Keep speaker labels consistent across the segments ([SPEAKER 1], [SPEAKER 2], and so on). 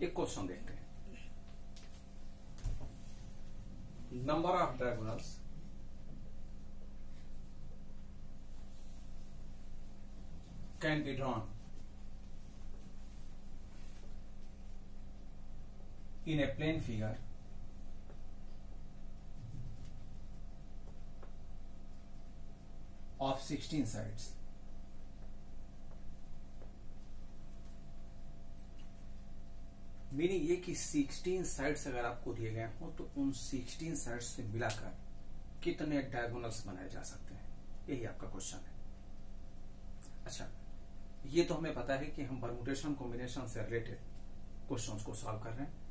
[SPEAKER 1] एक क्वेश्चन देखते हैं। Number of diagonals can be drawn in a plane figure of 16 sides. Meaning ये कि 16 साइड्स अगर आपको दिए गए हो तो उन 16 साइड्स से मिलाकर कितने डायगोनल्स बनाए जा सकते हैं, यही आपका क्वेश्चन है। अच्छा, ये तो हमें पता है कि हम परम्यूटेशन कॉम्बिनेशन से रिलेटेड क्वेश्चंस को सॉल्व कर रहे हैं।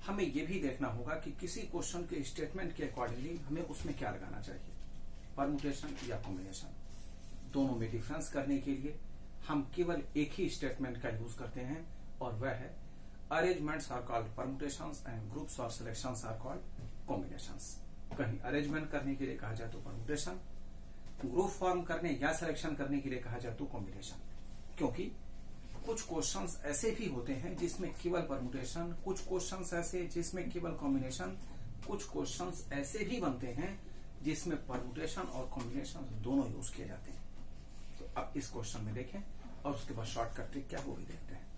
[SPEAKER 1] हमें यह भी देखना होगा कि किसी क्वेश्चन के स्टेटमेंट के अकॉर्डिंगली हमें उसमें क्या लगाना चाहिए, परम्यूटेशन या कॉम्बिनेशन। दोनों में डिफरेंस करने के लिए हम केवल एक ही स्टेटमेंट का यूज करते हैं और वह है arrangements are called permutations and groups और सिलेक्शंस आर कॉल्ड कॉम्बिनेशंस। कहीं अरेंजमेंट करने के लिए कहा जाए तो परम्यूटेशन, ग्रुप फॉर्म करने या सिलेक्शन करने के लिए कहा जाए तो कॉम्बिनेशन। क्योंकि कुछ क्वेश्चंस ऐसे भी होते हैं जिसमें केवल परम्यूटेशन, कुछ क्वेश्चंस ऐसे जिसमें केवल कॉम्बिनेशन, कुछ क्वेश्चंस ऐसे भी बनते हैं जिसमें परम्यूटेशन और कॉम्बिनेशन दोनों यूज किए जाते हैं। तो अब इस क्वेश्चन में देखें और उसके बाद शॉर्टकट ट्रिक क्या वो भी देखते हैं।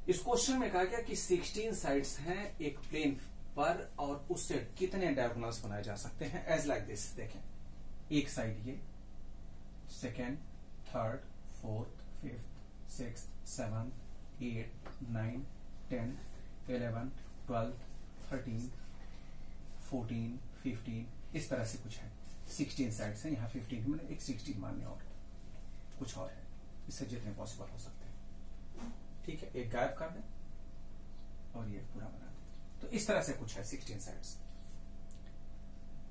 [SPEAKER 1] इस क्वेश्चन में कहा गया कि 16 साइड्स हैं एक प्लेन पर और उससे कितने डायगोनल्स बनाए जा सकते हैं एज लाइक दिस। देखें, एक साइड ये, second, third, fourth, fifth, 6th, 7th, 8th, 9th, 10th, 11th, 12th, 13th, 14, 15, इस तरह से कुछ है। 16 साइड्स हैं, यहाँ 15 में एक 16 मान्य और कुछ और है, इससे जितने पॉसिबल हो सकते हैं। ठीक है, एक गायब कर दें और ये पूरा बना दें। तो इस तरह से कुछ है 16 साइड्स।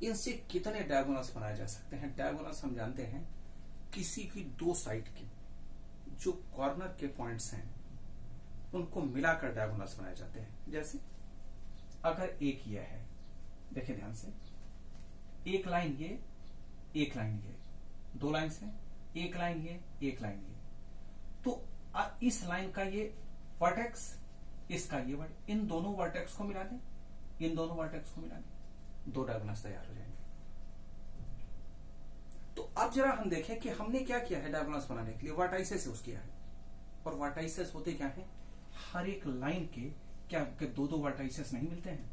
[SPEAKER 1] इनसे कितने डायगोनल्स बनाए जा सकते हैं? डायगोनल्स हम जानते हैं किसी भी दो साइड की जो कॉर्नर के पॉइंट्स हैं उनको मिलाकर डायगोनल्स बनाए जाते हैं। जैसे अगर एक ये है, देखिए ध्यान से, एक लाइन ये, एक लाइन ये, दो लाइन्स हैं, एक लाइन ये, एक लाइन ये, तो इस लाइन का ये वर्टेक्स, इसका ये वर्टेक्स, इन दोनों वर्टेक्स को मिला दें, इन दोनों वर्टेक्स को मिला दें, दो डायगोनल्स तैयार हो जाएंगे। तो अब जरा हम देखें कि हमने क्या किया है डायगोनल्स बनाने के लिए, वर्टाइसेस यूज किया है। और वर्टाइसेस होते क्या है, हर एक लाइन के क्या दो दो वर्टाइसेस नहीं मिलते हैं?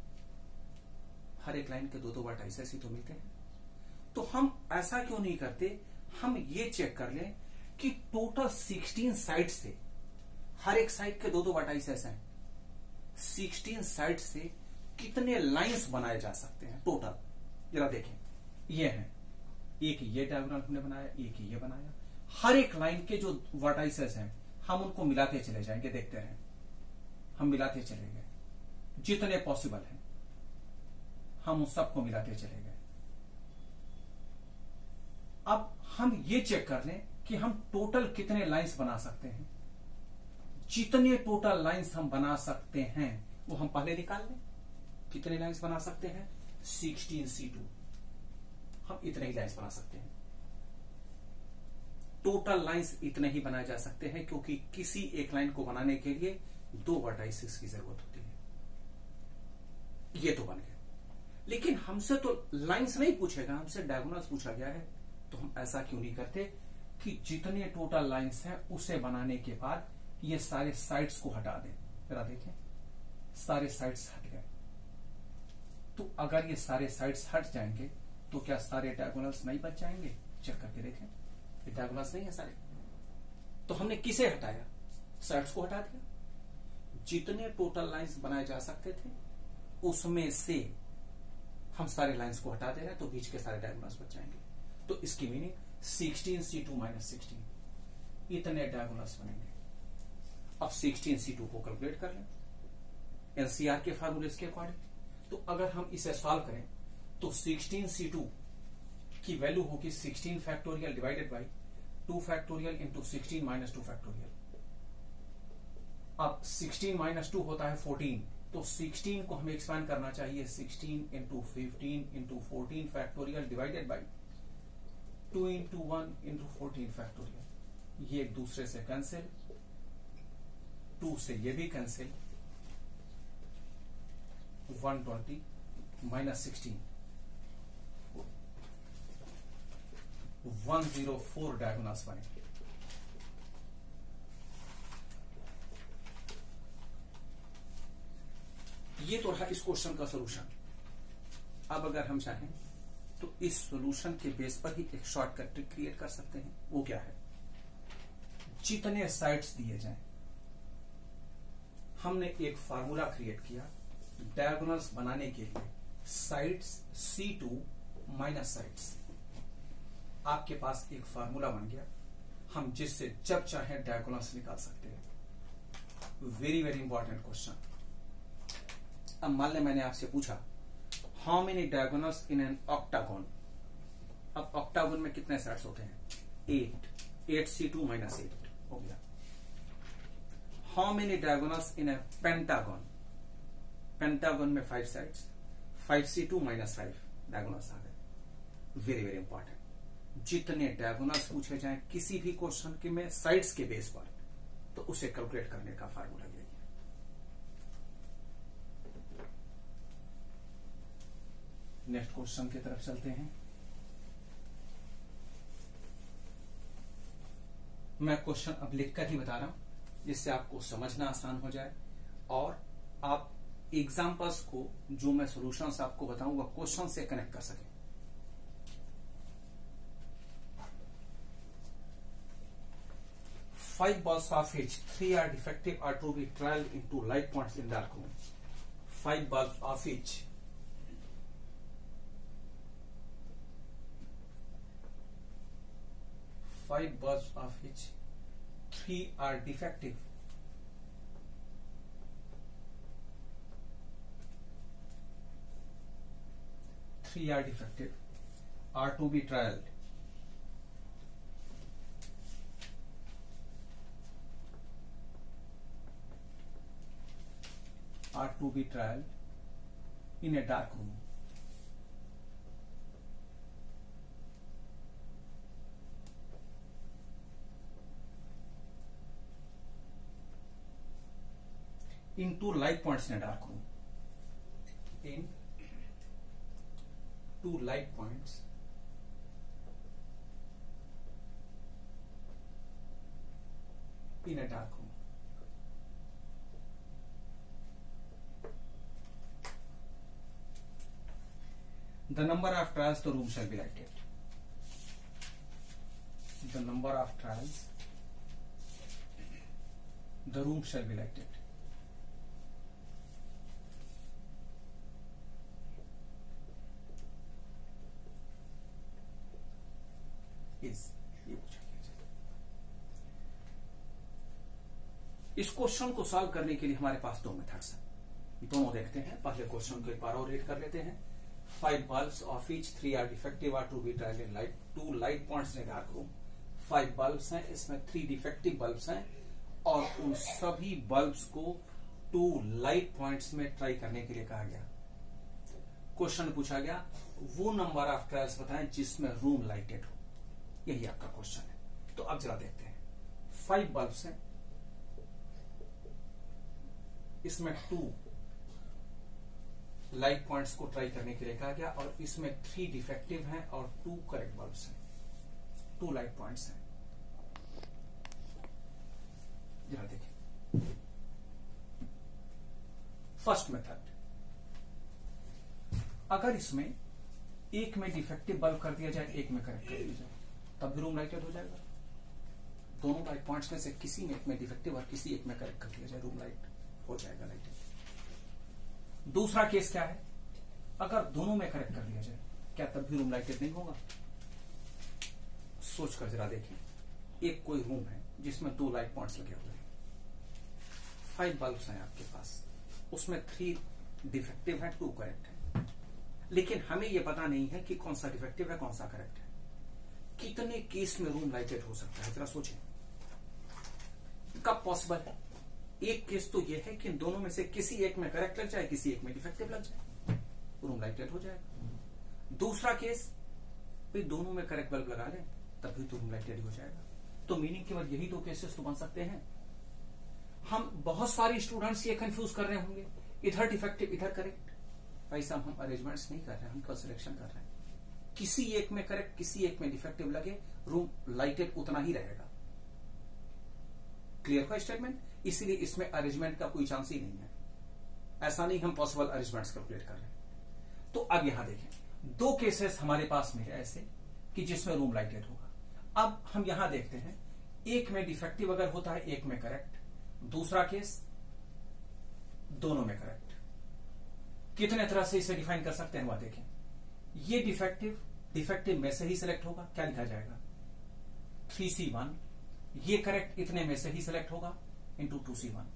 [SPEAKER 1] हर एक लाइन के दो दो वर्टाइसेस ही तो मिलते हैं। तो हम ऐसा क्यों नहीं करते, हम ये चेक कर लें कि टोटल 16 साइड से हर एक साइड के दो दो वर्टाइसेस हैं, 16 साइड से कितने लाइंस बनाए जा सकते हैं टोटल। जरा देखें, ये है, एक ये डायगोनल हमने बनाया, एक ये बनाया। हर एक लाइन के जो वर्टाइसेस हैं हम उनको मिलाते चले जाएंगे, देखते रहें, हम मिलाते चले गए, जितने पॉसिबल हैं हम उन सबको मिलाते चले गए। अब हम ये चेक कर लें कि हम टोटल कितने लाइंस बना सकते हैं। जितने टोटल लाइंस हम बना सकते हैं वो हम पहले निकाल लें। कितने लाइंस बना सकते हैं? 16C2, हम इतने ही लाइंस बना सकते हैं। टोटल लाइंस इतने ही बनाए जा सकते हैं क्योंकि किसी एक लाइन को बनाने के लिए दो वर्टाइसेस की जरूरत होती है। ये तो बन गया, लेकिन हमसे तो लाइंस नहीं पूछेगा, हमसे डायगोनल्स पूछा गया है। तो हम ऐसा क्यों नहीं करते कि जितने टोटल लाइंस हैं उसे बनाने के बाद ये सारे साइड्स को हटा दें। जरा देखें, सारे साइड्स हट गए। तो अगर ये सारे साइड्स हट जाएंगे तो क्या सारे डायगोनल्स नहीं बच जाएंगे? चेक करके देखें, ये डायगोनल्स नहीं है सारे। तो हमने किसे हटाया? साइड्स को हटा दिया। जितने टोटल लाइंस बनाए जा सकते थे उसमें से हम सारे लाइंस को हटा दे रहे हैं, तो बीच के सारे डायगोनल्स बच जाएंगे। तो इसकी मीनिंग 16C2 - 16, इतने डायगोनल्स बनेंगे। अब 16C2 को कैलकुलेट कर लें एनसीआर के फार्मूले के अकॉर्डिंग। तो अगर हम इसे सॉल्व करें तो 16C2 की वैल्यू होगी 16 factorial divided by 2 factorial into 16 - 2 factorial. अब 16 - 2 होता है 14, तो 16 को हमें एक्सपैंड करना चाहिए 16 into 15 into 14 factorial divided by 2 into 1 into 14 factorial. ये एक दूसरे से कैंसिल, 2 से ये भी कैंसिल, 120 माइनस 16 104 डायगोनल्स बने। ये तो रहा इस क्वेश्चन का सोल्यूशन। अब अगर हम चाहें तो इस सोल्यूशन के बेस पर ही एक शॉर्टकट ट्रिक क्रिएट कर सकते हैं। वो क्या है, जितने साइड्स दिए जाएं, हमने एक फार्मूला क्रिएट किया डायगोनल्स बनाने के लिए, साइड्स C2 माइनस साइड्स। आपके पास एक फार्मूला बन गया, हम जिससे जब चाहे डायगोनल्स निकाल सकते हैं। Very very important question. अब मान लें मैंने आपसे पूछा how many diagonals in an octagon. अब ऑक्टागोन में कितने साइड्स होते हैं? 8 8C2 माइनस 8 हो गया। How many diagonals in A pentagon. Pentagon में 5 साइड्स, 5C2 माइनस 5 डायगोनल्स आ गए। Very very important. जितने डायगोनल्स पूछे जाएं किसी भी क्वेश्चन के में साइड्स के बेस पर, तो उसे कैलकुलेट करने का फार्मूला यही है। नेक्स्ट क्वेश्चन की तरफ चलते हैं। मैं क्वेश्चन अब लिखकर ही बता रहा हूं जिससे आपको समझना आसान हो जाए और आप एग्जाम्पल्स को जो मैं सॉल्यूशंस आपको बताऊंगा क्वेश्चन से कनेक्ट कर सकें। Five bulbs of which 3 are defective are to be trialed into light points in dark room. 5 bulbs of which 3 are defective are to be trialed in a dark room. In 2 light points in a dark room. In 2 light points in a dark room. The number of trials the room shall be lighted. The number of trials the room shall be lighted. इस question को solve करने के लिए हमारे पास 2 methods हैं। दोनों देखते हैं। पहले क्वेश्चन को एक बार और रीड कर लेते हैं। 5 bulbs of which 3 are defective are to be tried in light 2 light points in a dark room. 5 bulbs हैं, इसमें 3 डिफेक्टिव बल्ब्स हैं और उन सभी बल्ब्स को 2 लाइट पॉइंट्स में ट्राई करने के लिए कहा गया। क्वेश्चन पूछा गया वो नंबर ऑफ ट्रायल्स बताएं जिसमें रूम लाइटेड हो। यही आपका क्वेश्चन है। तो अब जरा देखते हैं। 5 बल्ब्स हैं, इसमें 2 लाइट पॉइंट्स को ट्राई करने के लिए कहा गया और इसमें 3 डिफेक्टिव हैं और 2 करेक्ट बल्ब्स हैं। 2 लाइट पॉइंट्स हैं। जरा देखिए फर्स्ट मेथड, अगर इसमें एक में डिफेक्टिव बल्ब कर दिया जाए, एक में करेक्ट कर दिया जाए, तब भी रूम लाइटेड हो जाएगा। दोनों लाइट पॉइंट्स में से किसी में एक में डिफेक्टिव और किसी एक में करेक्ट कर दिया जाए, रूम लाइट हो जाएगा लाइटेड। दूसरा केस क्या है, अगर दोनों में करेक्ट कर दिया जाए, क्या तब भी रूम लाइटेड नहीं होगा? सोच कर जरा देखें। एक कोई रूम है जिसमें 2 लाइट पॉइंट्स लगे हुए हैं, 5 बल्ब्स हैं आपके पास, उसमें 3 डिफेक्टिव है, 2 करेक्ट है, लेकिन हमें यह पता नहीं है कि कौन सा डिफेक्टिव है कौन सा करेक्ट है। कितने केस में रूम लाइटेड हो सकता है, जरा सोचें। कब पॉसिबल है? एक केस तो यह है कि इन दोनों में से किसी एक में करेक्ट लग जाए, किसी एक में डिफेक्टिव लग जाए, रूम लाइटेड हो जाएगा। दूसरा केस भी दोनों में करेक्ट बल्ब लगा लें, तब भी तो रूम लाइटेड हो जाएगा। तो मीनिंग केवल यही 2 केसेस तो बन सकते हैं। हम बहुत सारे स्टूडेंट्स ये कंफ्यूज कर रहे होंगे, इधर डिफेक्टिव इधर करेक्ट, भाई साहब हम अरेंजमेंट्स नहीं कर रहे हैं, हम केवल सिलेक्शन कर रहे हैं। किसी एक में करेक्ट, किसी एक में डिफेक्टिव लगे, रूम लाइटेड उतना ही रहेगा। क्लियर हुआ स्टेटमेंट? इसलिए इसमें अरेंजमेंट का कोई चांस ही नहीं है। ऐसा नहीं हम पॉसिबल अरेंजमेंट्स कैलकुलेट कर रहे हैं। तो अब यहां देखें, दो केसेस हमारे पास में है ऐसे कि जिसमें रूम लाइटेड होगा। अब हम यहां देखते हैं, एक में डिफेक्टिव अगर होता है, एक में करेक्ट, दूसरा केस दोनों में करेक्ट। कितने तरह से इसे डिफाइन कर सकते हैं वह देखें। ये डिफेक्टिव में से ही सिलेक्ट होगा, क्या लिखा जाएगा 3C1। ये करेक्ट इतने में से ही सिलेक्ट होगा इंटू 2C1।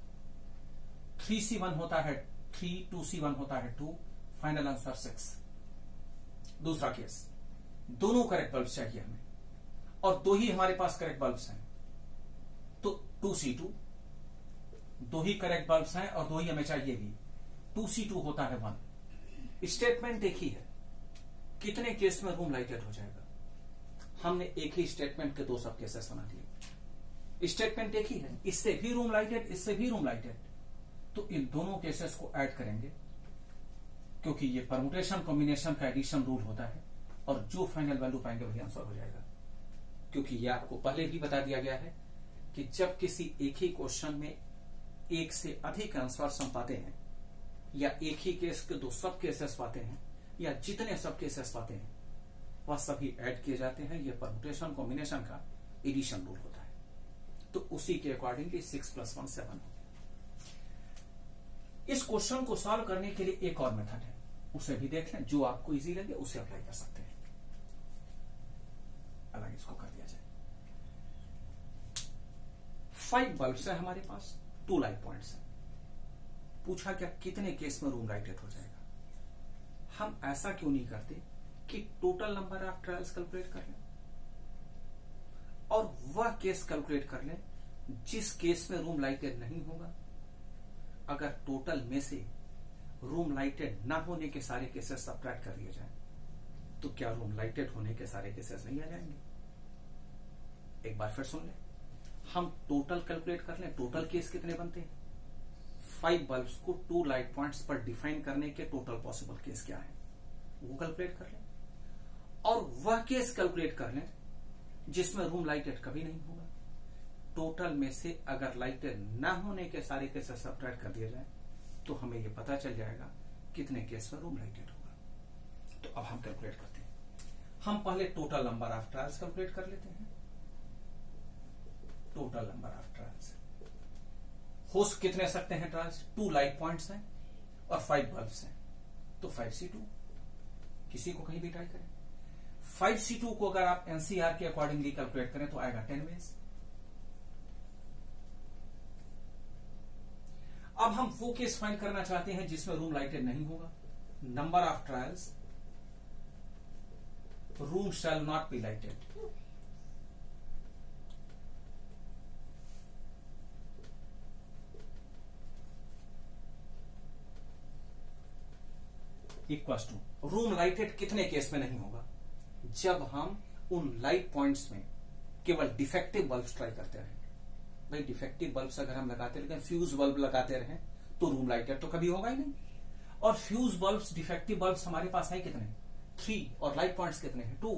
[SPEAKER 1] 3C1 होता है 3, 2C1 होता है 2, फाइनल आंसर 6। दूसरा केस, दोनों करेक्ट बल्ब्स चाहिए हमें और दो ही हमारे पास करेक्ट बल्ब्स हैं, तो 2C2, दो ही करेक्ट बल्ब्स हैं और दो ही हमें चाहिए भी, 2C2 होता है 1। स्टेटमेंट एक ही है, कितने केस में रूम लाइटेड हो जाएगा। हमने एक ही स्टेटमेंट के दो सब केसेस बना दिए। स्टेटमेंट एक ही है, इससे भी रूम लाइटेड, इससे भी रूम लाइटेड, तो इन दोनों केसेस को ऐड करेंगे, क्योंकि ये परमुटेशन कॉम्बिनेशन का एडिशन रूल होता है और जो फाइनल वैल्यू पाएंगे वही आंसर हो जाएगा। क्योंकि ये आपको पहले भी बता दिया गया है कि जब किसी एक ही क्वेश्चन में एक से अधिक आंसर हम पाते हैं, या एक ही केस के दो सब केसेस पाते हैं, या जितने सब केसेस पाते हैं वह सभी ऐड किए जाते हैं। यह परमुटेशन कॉम्बिनेशन का एडिशन रूल होता है। तो उसी के अकॉर्डिंगली 6 + 1 7। इस क्वेश्चन को सॉल्व करने के लिए एक और मेथड है, उसे भी देख लें। जो आपको इजी लगे उसे अप्लाई कर सकते हैं। अलग इसको कर दिया जाए। 5 बल्ब्स है हमारे पास, 2 लाइट पॉइंट्स है। पूछा क्या कितने केस में रूम लाइटेड हो जाएगा। हम ऐसा क्यों नहीं करते कि total number of trials calculate कर लें और वह केस कैलकुलेट कर लें जिस केस में रूम लाइटेड नहीं होगा। अगर टोटल में से रूम लाइटेड ना होने के सारे केसेस सब्ट्रैक्ट कर लिए जाएं, तो क्या रूम लाइटेड होने के सारे केसेस नहीं आ जाएंगे। एक बार फिर सुन लें, हम टोटल कैलकुलेट कर लें। टोटल केस कितने बनते हैं। 5 बल्ब्स को 2 लाइट पॉइंट्स पर डिफाइन करने के टोटल पॉसिबल केस क्या है, वो कैलकुलेट कर लें और वह केस कैलकुलेट कर लें जिसमें रूम लाइटेड कभी नहीं होगा। टोटल में से अगर लाइटेड ना होने के सारे केसेस सब्ट्रैक्ट कर दिए जाए, तो हमें यह पता चल जाएगा कितने केस में रूम लाइटेड होगा। तो अब हम कैलकुलेट करते हैं। हम पहले total number of trials calculate कर लेते हैं। टोटल नंबर ऑफ ट्रायल्स हो कितने सकते हैं ट्रायल्स, 2 लाइट पॉइंट्स हैं और 5 बल्ब्स हैं, तो 5C2। किसी को कहीं भी ट्राई करें। 5C2 को अगर आप एनसीआर के अकॉर्डिंगली कैलकुलेट करें तो आएगा 10 वेज। अब हम वो केस फाइंड करना चाहते हैं जिसमें रूम लाइटेड नहीं होगा। Number of trials, room shall not be lighted. Equals to room lighted कितने केस में नहीं होगा, जब हम उन लाइट पॉइंट्स में केवल डिफेक्टिव बल्ब्स ट्राई करते रहे। भाई डिफेक्टिव बल्ब्स अगर हम लगाते रहे, फ्यूज बल्ब लगाते रहे, तो रूम लाइटेड तो कभी होगा ही नहीं। और फ्यूज बल्ब्स, डिफेक्टिव बल्ब्स हमारे पास है कितने, 3, और लाइट पॉइंट्स कितने हैं 2,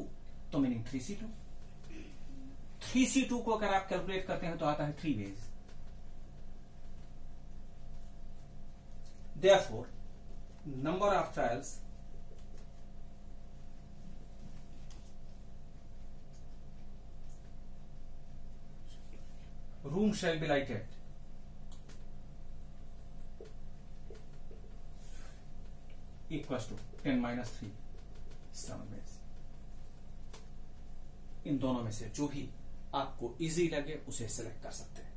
[SPEAKER 1] तो मीनिंग 3C2। 3C2 को अगर आप कैलकुलेट करते हैं तो आता है 3 veg. Therefore, number of trials room shall be lighted equals to 10 - 3 7 ways। इन दोनों में से जो भी आपको इजी लगे उसे सिलेक्ट कर सकते हैं।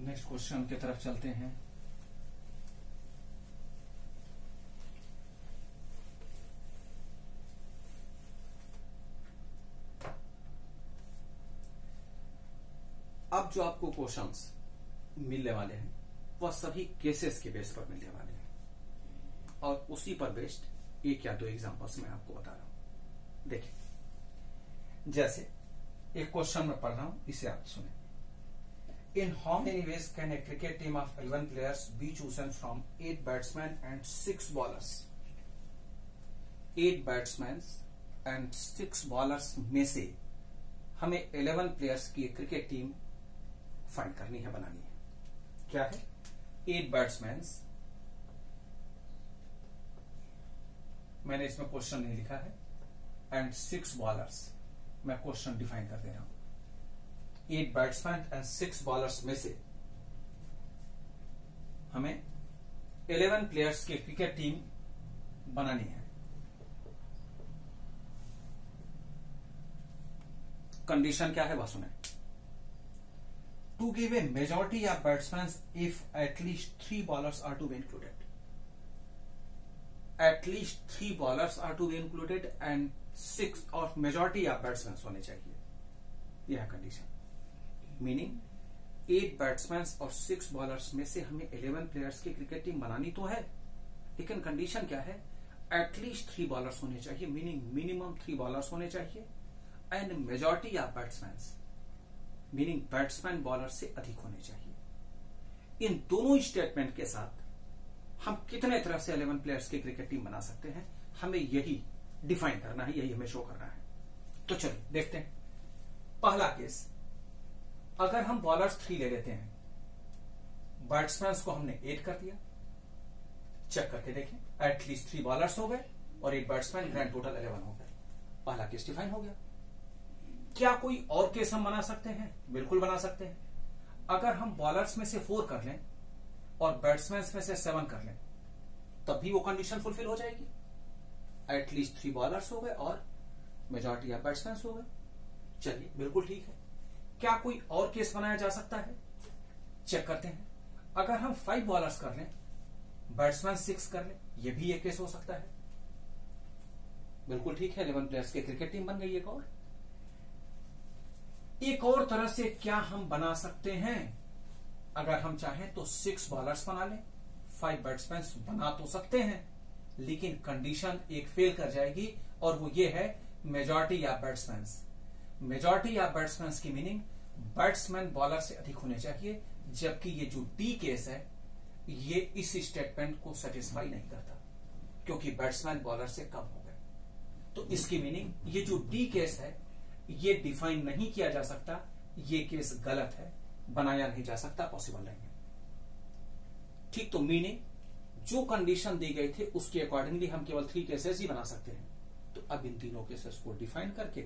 [SPEAKER 1] नेक्स्ट क्वेश्चन की तरफ चलते हैं। अब जो आपको क्वेश्चंस मिलने वाले हैं वह सभी केसेस के बेस पर मिलने वाले हैं और उसी पर बेस्ड 1 या 2 एग्जांपल्स मैं आपको बता रहा हूं। देखिए, जैसे एक क्वेश्चन में पढ़ रहा हूं, इसे आप सुने। In how many ways can a cricket team of 11 players be chosen from 8 batsmen and 6 bowlers? 8 batsmen and 6 bowlers में से हमें 11 प्लेयर्स की क्रिकेट टीम फाइंड करनी है, बनानी है। क्या है? 8 बैट्समैन, मैंने इसमें क्वेश्चन नहीं लिखा है, एंड 6 बॉलर्स, मैं क्वेश्चन डिफाइन कर दे रहा हूं। 8 बैट्समैन एंड 6 बॉलर्स में से हमें 11 प्लेयर्स की क्रिकेट टीम बनानी है। कंडीशन क्या है वह सुने। To give a majority of batsman if at least 3 bowlers are to be included. At least 3 bowlers are to be included and 6 और मेजॉरिटी ऑफ बैट्समैन होने चाहिए, यह कंडीशन। मीनिंग 8 बैट्समैन और 6 बॉलर्स में से हमें 11 प्लेयर्स की क्रिकेट टीम बनानी तो है, लेकिन कंडीशन क्या है? एटलीस्ट 3 बॉलर्स होने चाहिए, मीनिंग मिनिमम 3 बॉलर्स होने चाहिए, and majority of batsman, meaning batsman bowler से अधिक होने चाहिए। इन दोनों स्टेटमेंट के साथ हम कितने तरह से 11 प्लेयर्स की क्रिकेट टीम बना सकते हैं, हमें यही डिफाइन करना है, यही हमें शो करना है। तो चलिए देखते हैं। पहला केस, अगर हम बॉलर्स 3 ले लेते हैं, बैट्समैन को हमने 8 कर दिया, चेक करके देखें, एटलीस्ट 3 बॉलर्स हो गए और 8 बैट्समैन, ग्रैंड टोटल 11 हो गए। पहला केस डिफाइन हो गया। क्या कोई और केस हम बना सकते हैं? बिल्कुल बना सकते हैं। अगर हम बॉलर्स में से 4 कर लें और बैट्समैन में से 7 कर लें, तब भी वो कंडीशन फुलफिल हो जाएगी। एटलीस्ट 3 बॉलर्स हो गए और मेजॉरिटी ऑफ बैट्समैन हो गए। चलिए, बिल्कुल ठीक है। क्या कोई और केस बनाया जा सकता है? चेक करते हैं। अगर हम 5 बॉलर्स कर लें, बैट्समैन 6 कर लें, यह भी एक केस हो सकता है। बिल्कुल ठीक है, 11 प्लेयर्स की क्रिकेट टीम बन गई। एक और तरह से क्या हम बना सकते हैं? अगर हम चाहें तो 6 बॉलर्स बना लें, 5 बैट्समैन बना तो सकते हैं, लेकिन कंडीशन एक फेल कर जाएगी, और वो ये है majority of batsman. Majority of batsman की मीनिंग बैट्समैन बॉलर से अधिक होने चाहिए, जबकि ये जो डी केस है ये इस स्टेटमेंट को सेटिस्फाई नहीं करता, क्योंकि बैट्समैन बॉलर से कम हो गए। तो इसकी मीनिंग ये जो डी केस है ये डिफाइन नहीं किया जा सकता, ये केस गलत है, बनाया नहीं जा सकता, पॉसिबल नहीं है। ठीक, तो मीनिंग जो कंडीशन दी गई थी उसके अकॉर्डिंगली हम केवल 3 केसेस ही बना सकते हैं। तो अब इन तीनों केसेस को डिफाइन करके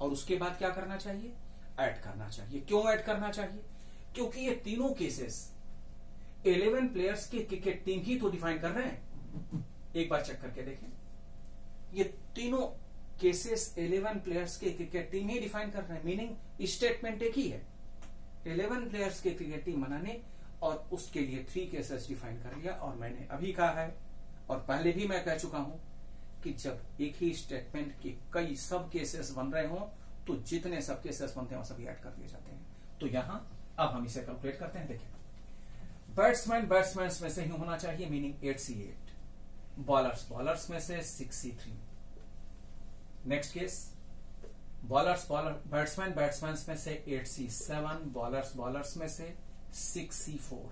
[SPEAKER 1] और उसके बाद क्या करना चाहिए? ऐड करना चाहिए। क्यों ऐड करना चाहिए? क्योंकि ये तीनों केसेस 11 प्लेयर्स की क्रिकेट टीम ही तो डिफाइन कर रहे हैं। एक बार चेक करके देखें, ये तीनों केसेस 11 प्लेयर्स की क्रिकेट टीम ही डिफाइन कर रहे हैं, मीनिंग स्टेटमेंट एक ही है, 11 प्लेयर्स की क्रिकेट टीम बनाने, और उसके लिए 3 केसेस डिफाइन कर लिया। और मैंने अभी कहा है और पहले भी मैं कह चुका हूं कि जब एक ही स्टेटमेंट के कई सब केसेस बन रहे हों तो जितने सब केसेस बनते हैं वो सभी ऐड कर दिए जाते हैं। तो यहां अब हम इसे कैलकुलेट करते हैं। देखिए, बैट्समैन में से ही होना चाहिए, मीनिंग 8C8, बॉलर्स में से 6C3। नेक्स्ट केस, बैट्समैन में से 8C7, बॉलर्स में से 6C4।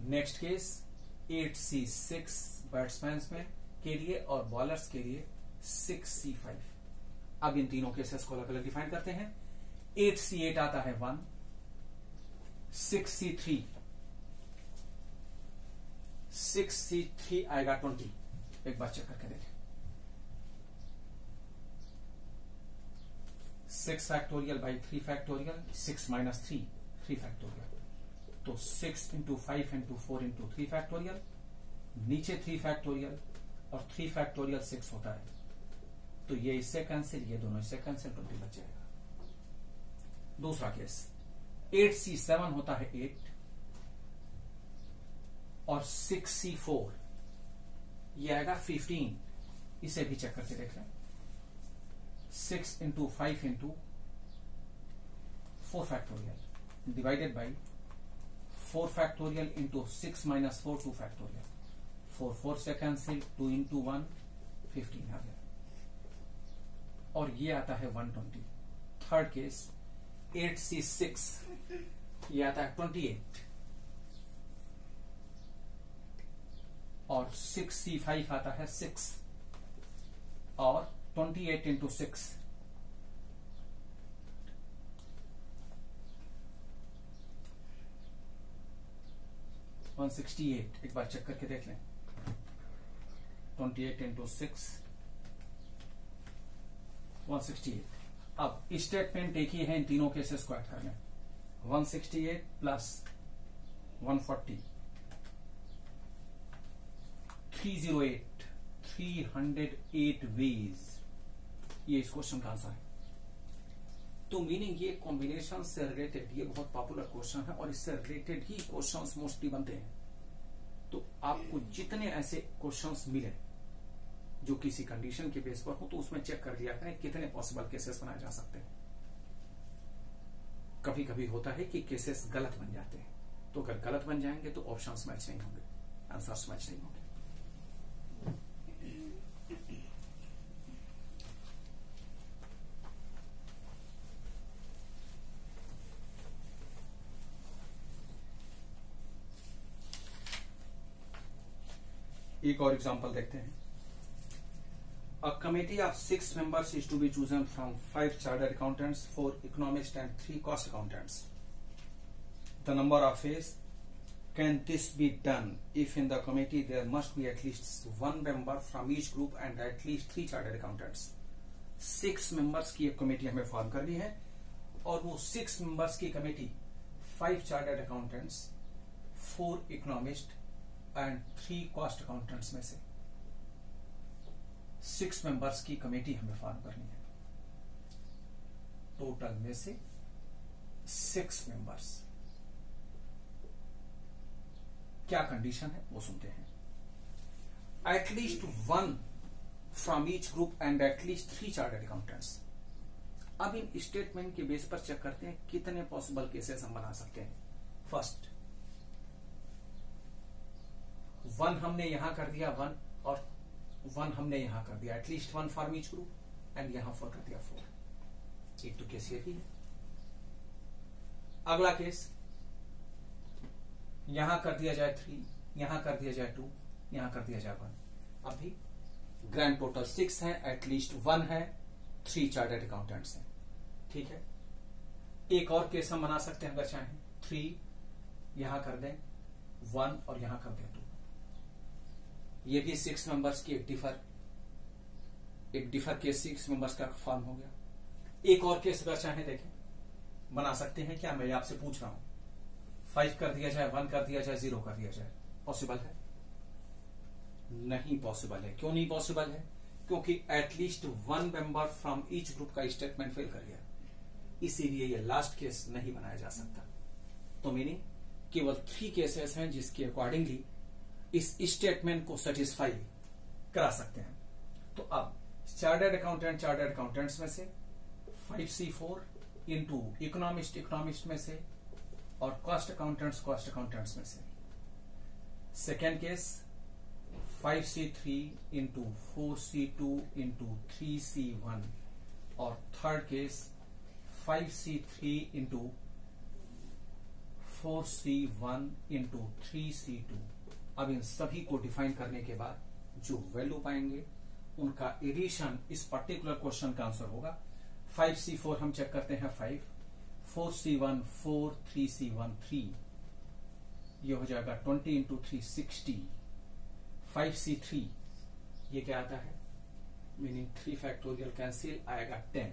[SPEAKER 1] Next case 8C6 batsman में के लिए और बॉलर्स के लिए 6C5। अब इन तीनों केसेस को अलग अलग डिफाइन करते हैं। 8C8 आता है 1, 6C3 आएगा 20। एक बार चेक करके देखें, 6 factorial by 3 factorial, 6 minus 3 factorial, तो 6 इंटू 5 इंटू 4 इंटू 3 फैक्टोरियल, नीचे 3 फैक्टोरियल और 3 फैक्टोरियल 6 होता है, तो ये इससे कैंसिल, ये दोनों इससे कैंसिल, 20 बच जाएगा। दूसरा केस 8C7 होता है 8 और 6C4 ये आएगा 15। इसे भी चेक करके देख लें, 6 into 5 into 4 factorial divided by 4 factorial into 6 minus 4 2 factorial, 4 से कैंसिल, 2 इंटू 1 15 आ गया, और ये आता है 120। थर्ड केस 8C6 ये आता है 28 और 6C5 आता है 6 और 28 इंटू 6 168। एक बार चेक करके देख लें। 28 इंटू 6 168। अब स्टेटमेंट एक ही है, इन तीनों केसेस को ऐड कर लें। 168 प्लस 140 308 308 वेज, ये इस क्वेश्चन का आंसर है। तो मीनिंग ये कॉम्बिनेशन से रिलेटेड ये बहुत पॉपुलर क्वेश्चन है और इससे रिलेटेड ही क्वेश्चंस मोस्टली बनते हैं। तो आपको जितने ऐसे क्वेश्चंस मिले जो किसी कंडीशन के बेस पर हो, तो उसमें चेक कर लिया करें कितने पॉसिबल केसेस बनाए जा सकते हैं। कभी कभी होता है कि केसेस गलत बन जाते हैं, तो अगर गलत बन जाएंगे तो ऑप्शंस मैच नहीं होंगे, आंसर्स मैच नहीं होंगे। एक और एग्जांपल देखते हैं। A committee of 6 members is to be chosen from 5 chartered accountants, 4 economists and 3 cost accountants. The number of ways can this be done if in the committee there must be at least 1 member from each group and at least 3 chartered accountants. 6 members की एक committee हमें form करनी है और वो 6 members की committee 5 chartered accountants, 4 economists and 3 cost accountants में से 6 मेंबर्स की कमेटी हमें फॉर्म करनी है। टोटल में से 6 मेंबर्स, क्या कंडीशन है वो सुनते हैं। At least 1 from each group and at least 3 chartered accountants. अब इन स्टेटमेंट के बेस पर चेक करते हैं कितने पॉसिबल केसेस हम बना सकते हैं। फर्स्ट 1 हमने यहां कर दिया 1 और 1 हमने यहां कर दिया, at least 1 for each group and यहां 4 कर दिया 4। एक तो केस ये ही है। अगला केस यहां कर दिया जाए 3, यहां कर दिया जाए 2, यहां कर दिया जाए 1। अभी ग्रैंड टोटल 6 है, एटलीस्ट 1 है, 3 चार्टर्ड अकाउंटेंट्स हैं। ठीक है, एक और केस हम बना सकते हैं अगर चाहें। 3 यहां कर दें 1 और यहां कर दें 2। ये भी 6 मेंबर्स की एक डिफर केस 6 मेंबर्स का फॉर्म हो गया। एक और केस अगर चाहे देखें बना सकते हैं क्या, मैं आपसे पूछ रहा हूं। 5 कर दिया जाए, 1 कर दिया जाए, 0 कर दिया जाए, पॉसिबल है? नहीं पॉसिबल है। क्यों नहीं पॉसिबल है? क्योंकि at least 1 member from each group का स्टेटमेंट फेल कर गया, इसीलिए ये लास्ट केस नहीं बनाया जा सकता। तो मीनिंग केवल 3 केसेस हैं जिसके अकॉर्डिंगली इस स्टेटमेंट को सेटिस्फाई करा सकते हैं। तो अब चार्टर्ड अकाउंटेंट्स में से 5C4 इंटू इकोनॉमिस्ट में से और कॉस्ट अकाउंटेंट्स में से। Second case 5C3 into 4C2 into 3C1 और third case 5C3 into 4C1 into 3C2। अब इन सभी को डिफाइन करने के बाद जो वैल्यू पाएंगे उनका एडिशन इस पर्टिकुलर क्वेश्चन का आंसर होगा। 5C4 हम चेक करते हैं 5, 4C1 4, 3C1 3, ये हो जाएगा 20 इंटू 3 60। 5C3 ये क्या आता है, मीनिंग 3 फैक्टोरियल कैंसिल आएगा 10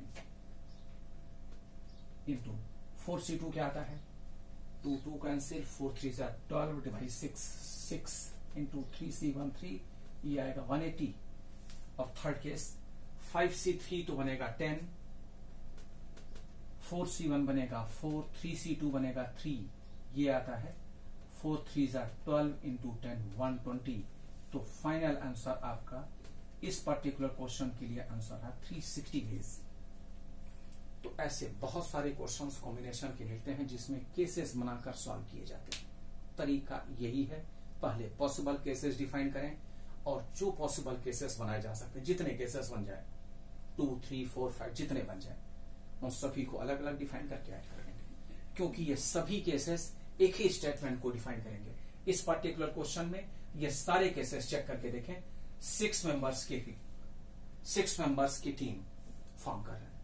[SPEAKER 1] इंटू 4C2 क्या आता है 2 कैंसिल, 4 3 12 डिवाइड 6 इंटू 3C1 3, ये आएगा 180। और थर्ड केस 5C3 तो बनेगा 10, 4C1 बनेगा 4, 3C2 बनेगा 3, ये आता है 4 3 12 इंटू 10 120। तो फाइनल आंसर आपका इस पर्टिकुलर क्वेश्चन के लिए आंसर है 360 डेज। तो ऐसे बहुत सारे क्वेश्चंस कॉम्बिनेशन के मिलते हैं जिसमें केसेस बनाकर सॉल्व किए जाते हैं। तरीका यही है, पहले पॉसिबल केसेस डिफाइन करें और जो पॉसिबल केसेस बनाए जा सकते हैं, जितने केसेस बन जाए 2 3 4 5 जितने बन जाए उन सभी को अलग अलग डिफाइन करके ऐड कर देंगे। क्योंकि ये सभी केसेस एक ही स्टेटमेंट को डिफाइन करेंगे। इस पर्टिकुलर क्वेश्चन में ये सारे केसेस चेक करके देखें, 6 मेंबर्स की टीम फॉर्म कर रहे हैं।